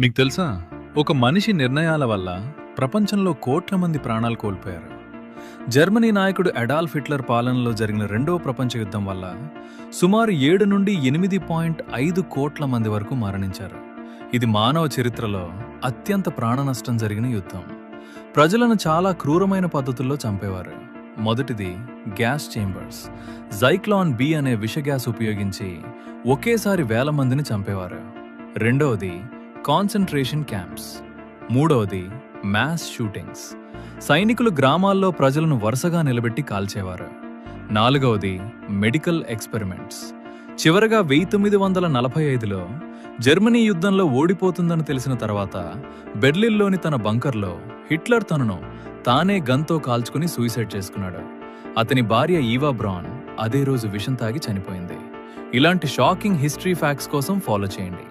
మీకు తెలుసా, ఒక మనిషి నిర్ణయాల వల్ల ప్రపంచంలో కోట్ల మంది ప్రాణాలు కోల్పోయారు. జర్మనీ నాయకుడు అడాల్ఫ్ హిట్లర్ పాలనలో జరిగిన రెండవ ప్రపంచ యుద్ధం వల్ల సుమారు 7 నుండి 8.5 కోట్ల మంది వరకు మరణించారు. ఇది మానవ చరిత్రలో అత్యంత ప్రాణ నష్టం జరిగిన యుద్ధం. ప్రజలను చాలా క్రూరమైన పద్ధతుల్లో చంపేవారు. మొదటిది గ్యాస్ చేంబర్స్. జైక్లాన్ బి అనే విష గ్యాస్ ఉపయోగించి ఒకేసారి వేల మందిని చంపేవారు. రెండవది కాన్సంట్రేషన్ క్యాంప్స్. మూడవది మాస్ షూటింగ్స్. సైనికులు గ్రామాల్లో ప్రజలను వరుసగా నిలబెట్టి కాల్చేవారు. నాలుగవది మెడికల్ ఎక్స్పెరిమెంట్స్. చివరగా 1945లో జర్మనీ యుద్ధంలో ఓడిపోతుందని తెలిసిన తర్వాత బెర్లిన్లోని తన బంకర్లో హిట్లర్ తనను తానే గన్తో కాల్చుకుని సూసైడ్ చేసుకున్నాడు. అతని భార్య ఈవా బ్రాన్ అదే రోజు విషం తాగి చనిపోయింది. ఇలాంటి షాకింగ్ హిస్టరీ ఫ్యాక్ట్స్ కోసం ఫాలో చేయండి.